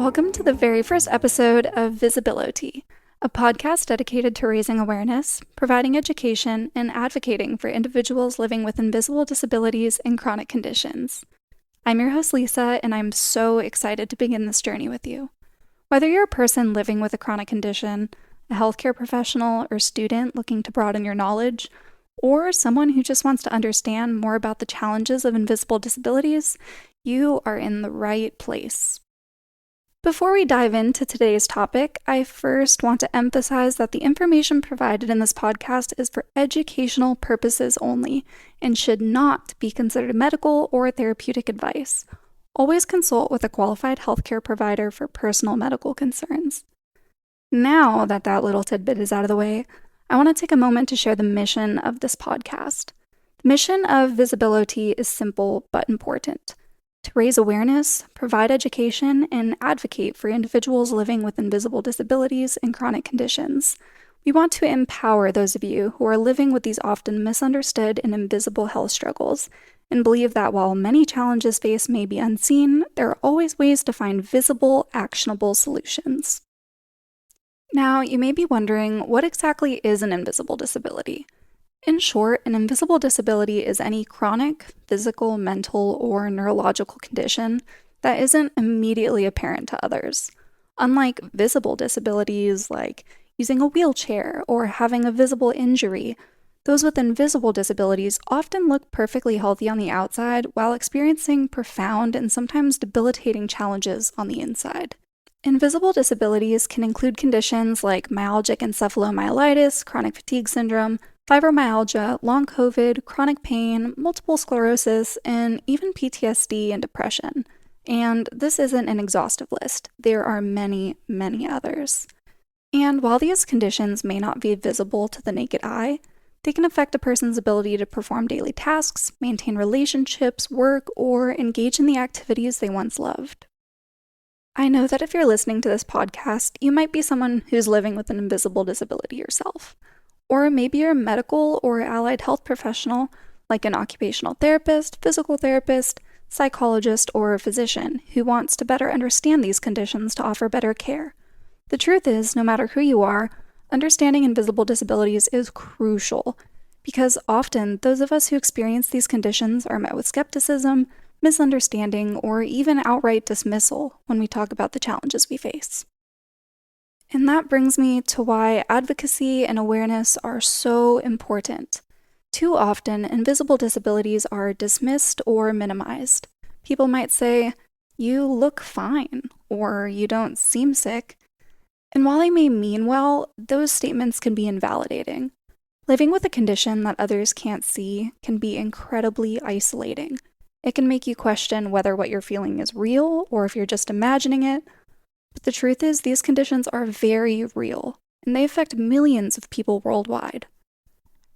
Welcome to the very first episode of VisibilOT, a podcast dedicated to raising awareness, providing education, and advocating for individuals living with invisible disabilities and chronic conditions. I'm your host, Lisa, and I'm so excited to begin this journey with you. Whether you're a person living with a chronic condition, a healthcare professional or student looking to broaden your knowledge, or someone who just wants to understand more about the challenges of invisible disabilities, you are in the right place. Before we dive into today's topic, I first want to emphasize that the information provided in this podcast is for educational purposes only and should not be considered medical or therapeutic advice. Always consult with a qualified healthcare provider for personal medical concerns. Now that little tidbit is out of the way, I want to take a moment to share the mission of this podcast. The mission of VisibilOT is simple but important: to raise awareness, provide education, and advocate for individuals living with invisible disabilities and chronic conditions. We want to empower those of you who are living with these often misunderstood and invisible health struggles, and believe that while many challenges faced may be unseen, there are always ways to find visible, actionable solutions. Now, you may be wondering, what exactly is an invisible disability? In short, an invisible disability is any chronic, physical, mental, or neurological condition that isn't immediately apparent to others. Unlike visible disabilities like using a wheelchair or having a visible injury, those with invisible disabilities often look perfectly healthy on the outside while experiencing profound and sometimes debilitating challenges on the inside. Invisible disabilities can include conditions like myalgic encephalomyelitis, chronic fatigue syndrome, fibromyalgia, long COVID, chronic pain, multiple sclerosis, and even PTSD and depression. And this isn't an exhaustive list. There are many, many others. And while these conditions may not be visible to the naked eye, they can affect a person's ability to perform daily tasks, maintain relationships, work, or engage in the activities they once loved. I know that if you're listening to this podcast, you might be someone who's living with an invisible disability yourself. Or maybe you're a medical or allied health professional, like an occupational therapist, physical therapist, psychologist, or a physician who wants to better understand these conditions to offer better care. The truth is, no matter who you are, understanding invisible disabilities is crucial, because often those of us who experience these conditions are met with skepticism, misunderstanding, or even outright dismissal when we talk about the challenges we face. And that brings me to why advocacy and awareness are so important. Too often, invisible disabilities are dismissed or minimized. People might say, "You look fine," or "You don't seem sick." And while they may mean well, those statements can be invalidating. Living with a condition that others can't see can be incredibly isolating. It can make you question whether what you're feeling is real or if you're just imagining it. But the truth is, these conditions are very real, and they affect millions of people worldwide.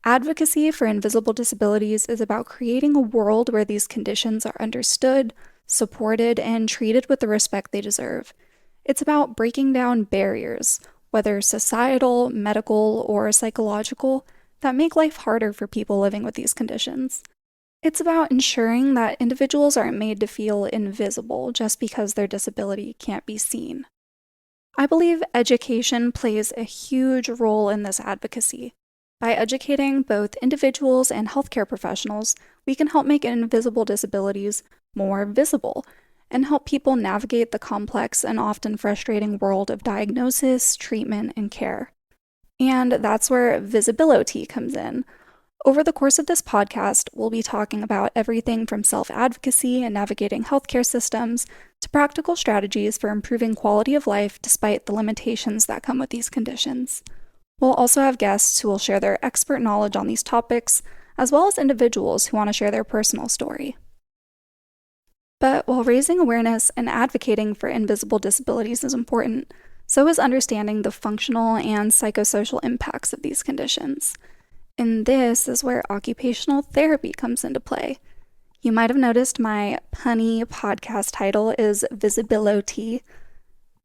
Advocacy for invisible disabilities is about creating a world where these conditions are understood, supported, and treated with the respect they deserve. It's about breaking down barriers, whether societal, medical, or psychological, that make life harder for people living with these conditions. It's about ensuring that individuals aren't made to feel invisible just because their disability can't be seen. I believe education plays a huge role in this advocacy. By educating both individuals and healthcare professionals, we can help make invisible disabilities more visible and help people navigate the complex and often frustrating world of diagnosis, treatment, and care. And that's where VisibilOT comes in. Over the course of this podcast, we'll be talking about everything from self-advocacy and navigating healthcare systems to practical strategies for improving quality of life despite the limitations that come with these conditions. We'll also have guests who will share their expert knowledge on these topics, as well as individuals who want to share their personal story. But while raising awareness and advocating for invisible disabilities is important, so is understanding the functional and psychosocial impacts of these conditions. And this is where occupational therapy comes into play. You might have noticed my punny podcast title is VisibilOT.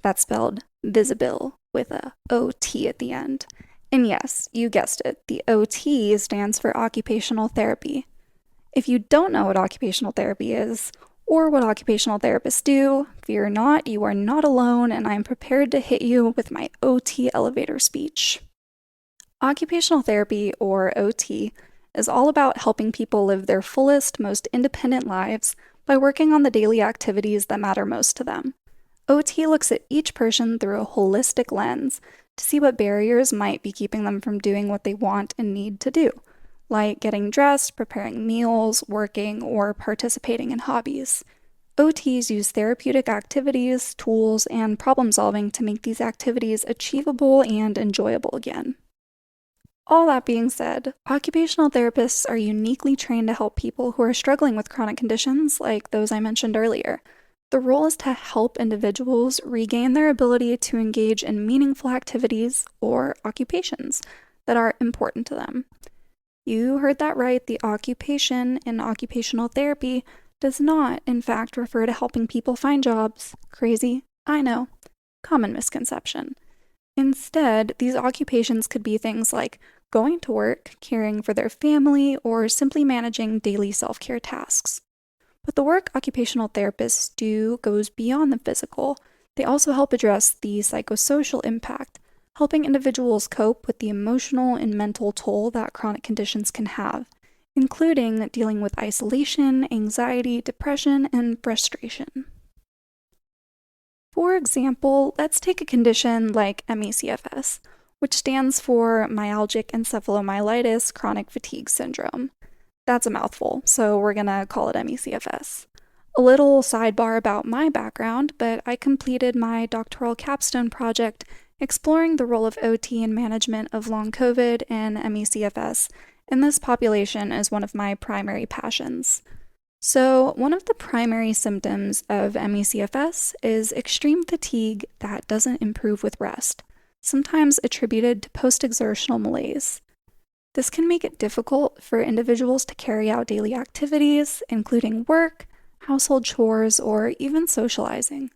That's spelled Visibil with a OT at the end. And yes, you guessed it, the OT stands for occupational therapy. If you don't know what occupational therapy is, or what occupational therapists do. Fear not, you are not alone, and I am prepared to hit you with my OT elevator speech. Occupational therapy, or OT, is all about helping people live their fullest, most independent lives by working on the daily activities that matter most to them. OT looks at each person through a holistic lens to see what barriers might be keeping them from doing what they want and need to do, like getting dressed, preparing meals, working, or participating in hobbies. OTs use therapeutic activities, tools, and problem solving to make these activities achievable and enjoyable again. All that being said, occupational therapists are uniquely trained to help people who are struggling with chronic conditions like those I mentioned earlier. The role is to help individuals regain their ability to engage in meaningful activities or occupations that are important to them. You heard that right, the occupation in occupational therapy does not, in fact, refer to helping people find jobs. Crazy, I know. Common misconception. Instead, these occupations could be things like going to work, caring for their family, or simply managing daily self-care tasks. But the work occupational therapists do goes beyond the physical. They also help address the psychosocial impact, helping individuals cope with the emotional and mental toll that chronic conditions can have, including dealing with isolation, anxiety, depression, and frustration. For example, let's take a condition like ME/CFS, which stands for myalgic encephalomyelitis chronic fatigue syndrome. That's a mouthful, so we're gonna call it ME/CFS. A little sidebar about my background, but I completed my doctoral capstone project exploring the role of OT in management of long COVID and ME/CFS, and this population is one of my primary passions. So, one of the primary symptoms of ME/CFS is extreme fatigue that doesn't improve with rest, sometimes attributed to post-exertional malaise. This can make it difficult for individuals to carry out daily activities, including work, household chores, or even socializing.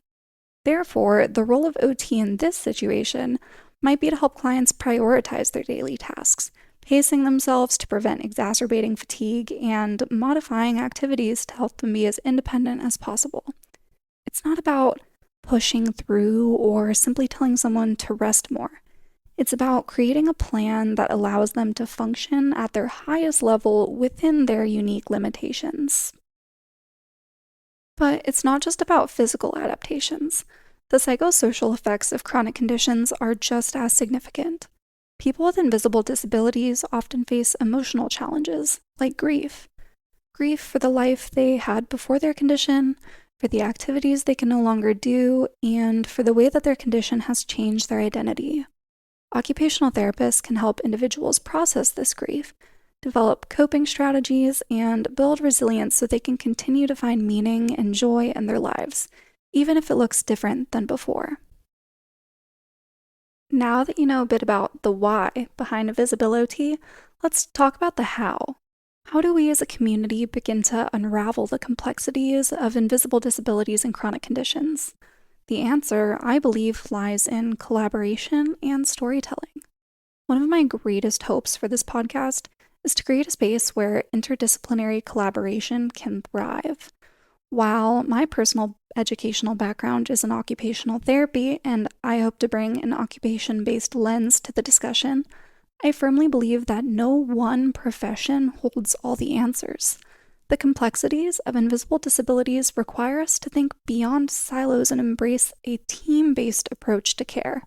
Therefore, the role of OT in this situation might be to help clients prioritize their daily tasks, pacing themselves to prevent exacerbating fatigue, and modifying activities to help them be as independent as possible. It's not about pushing through or simply telling someone to rest more. It's about creating a plan that allows them to function at their highest level within their unique limitations. But it's not just about physical adaptations. The psychosocial effects of chronic conditions are just as significant. People with invisible disabilities often face emotional challenges, like grief. Grief for the life they had before their condition, for the activities they can no longer do, and for the way that their condition has changed their identity. Occupational therapists can help individuals process this grief, develop coping strategies, and build resilience so they can continue to find meaning and joy in their lives, even if it looks different than before. Now that you know a bit about the why behind VisibilOT, let's talk about the how. How do we as a community begin to unravel the complexities of invisible disabilities and chronic conditions? The answer, I believe, lies in collaboration and storytelling. One of my greatest hopes for this podcast is to create a space where interdisciplinary collaboration can thrive. While my personal educational background is in occupational therapy, and I hope to bring an occupation-based lens to the discussion, I firmly believe that no one profession holds all the answers. The complexities of invisible disabilities require us to think beyond silos and embrace a team-based approach to care.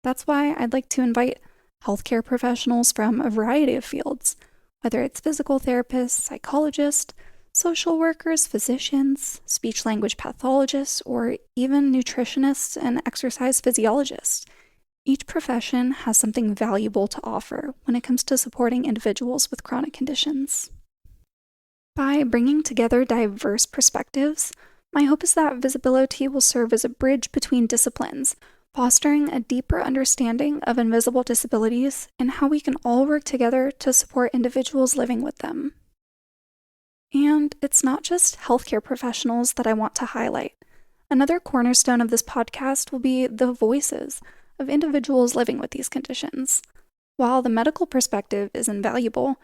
That's why I'd like to invite healthcare professionals from a variety of fields, whether it's physical therapists, psychologists, social workers, physicians, speech-language pathologists, or even nutritionists and exercise physiologists. Each profession has something valuable to offer when it comes to supporting individuals with chronic conditions. By bringing together diverse perspectives, my hope is that VisibilOT will serve as a bridge between disciplines, fostering a deeper understanding of invisible disabilities and how we can all work together to support individuals living with them. And it's not just healthcare professionals that I want to highlight. Another cornerstone of this podcast will be the voices of individuals living with these conditions. While the medical perspective is invaluable,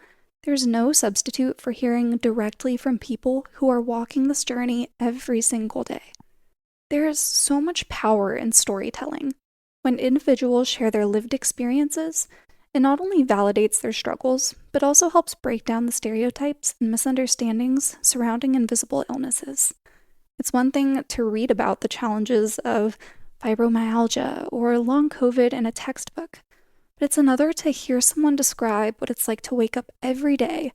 There's no substitute for hearing directly from people who are walking this journey every single day. There is so much power in storytelling. When individuals share their lived experiences, it not only validates their struggles, but also helps break down the stereotypes and misunderstandings surrounding invisible illnesses. It's one thing to read about the challenges of fibromyalgia or long COVID in a textbook, but it's another to hear someone describe what it's like to wake up every day,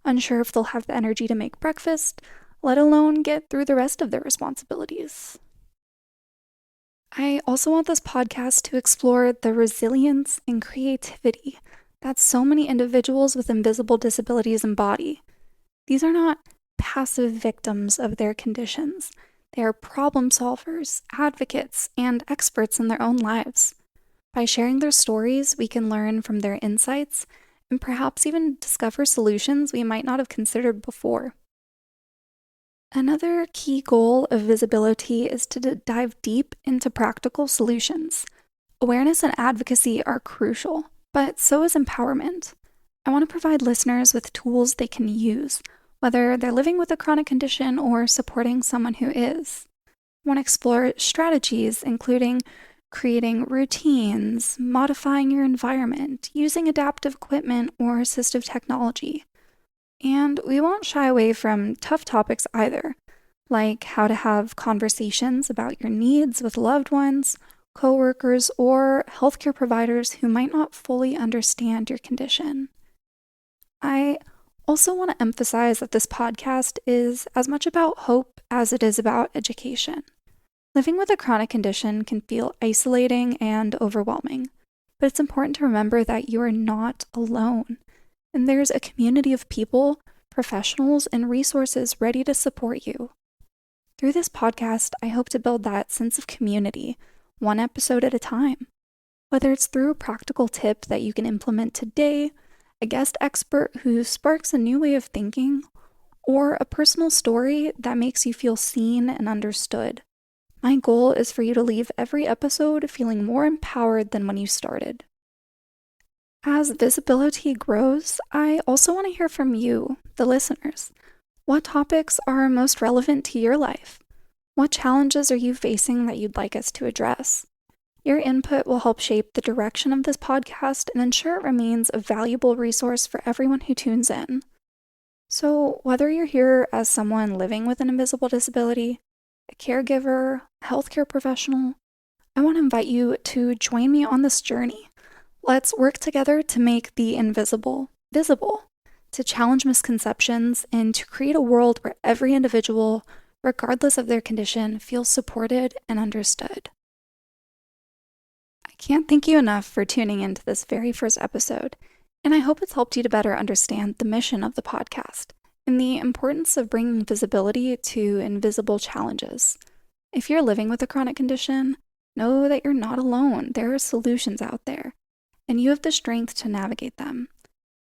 unsure if they'll have the energy to make breakfast, let alone get through the rest of their responsibilities. I also want this podcast to explore the resilience and creativity that so many individuals with invisible disabilities embody. These are not passive victims of their conditions. They are problem solvers, advocates, and experts in their own lives. By sharing their stories, we can learn from their insights and perhaps even discover solutions we might not have considered before. Another key goal of VisibilOT is to dive deep into practical solutions. Awareness and advocacy are crucial, but so is empowerment. I want to provide listeners with tools they can use, whether they're living with a chronic condition or supporting someone who is. I want to explore strategies including creating routines, modifying your environment, using adaptive equipment or assistive technology. And we won't shy away from tough topics either, like how to have conversations about your needs with loved ones, coworkers, or healthcare providers who might not fully understand your condition. I also want to emphasize that this podcast is as much about hope as it is about education. Living with a chronic condition can feel isolating and overwhelming, but it's important to remember that you are not alone. And there's a community of people, professionals, and resources ready to support you. Through this podcast, I hope to build that sense of community, one episode at a time. Whether it's through a practical tip that you can implement today, a guest expert who sparks a new way of thinking, or a personal story that makes you feel seen and understood. My goal is for you to leave every episode feeling more empowered than when you started. As VisibilOT grows, I also want to hear from you, the listeners. What topics are most relevant to your life? What challenges are you facing that you'd like us to address? Your input will help shape the direction of this podcast and ensure it remains a valuable resource for everyone who tunes in. So, whether you're here as someone living with an invisible disability, a caregiver, a healthcare professional, I want to invite you to join me on this journey. Let's work together to make the invisible visible, to challenge misconceptions, and to create a world where every individual, regardless of their condition, feels supported and understood. I can't thank you enough for tuning into this very first episode, and I hope it's helped you to better understand the mission of the podcast and the importance of bringing visibility to invisible challenges. If you're living with a chronic condition, know that you're not alone. There are solutions out there, and you have the strength to navigate them.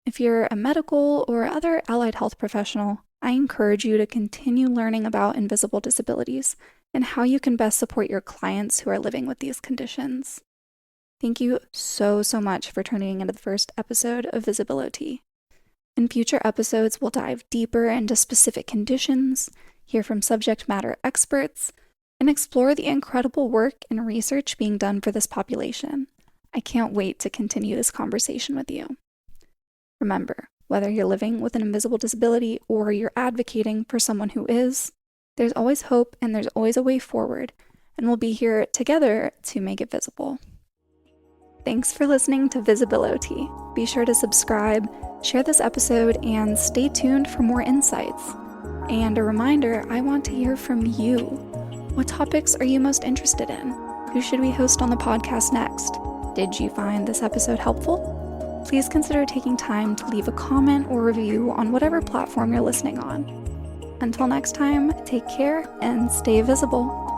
If you're a medical or other allied health professional, I encourage you to continue learning about invisible disabilities and how you can best support your clients who are living with these conditions. Thank you so much for tuning into the first episode of VisibilOT. In future episodes, we'll dive deeper into specific conditions, hear from subject matter experts, and explore the incredible work and research being done for this population. I can't wait to continue this conversation with you. Remember, whether you're living with an invisible disability or you're advocating for someone who is, there's always hope and there's always a way forward, and we'll be here together to make it visible. Thanks for listening to VisibilOT. Be sure to subscribe, share this episode, and stay tuned for more insights. And a reminder, I want to hear from you. What topics are you most interested in? Who should we host on the podcast next? Did you find this episode helpful? Please consider taking time to leave a comment or review on whatever platform you're listening on. Until next time, take care and stay visible.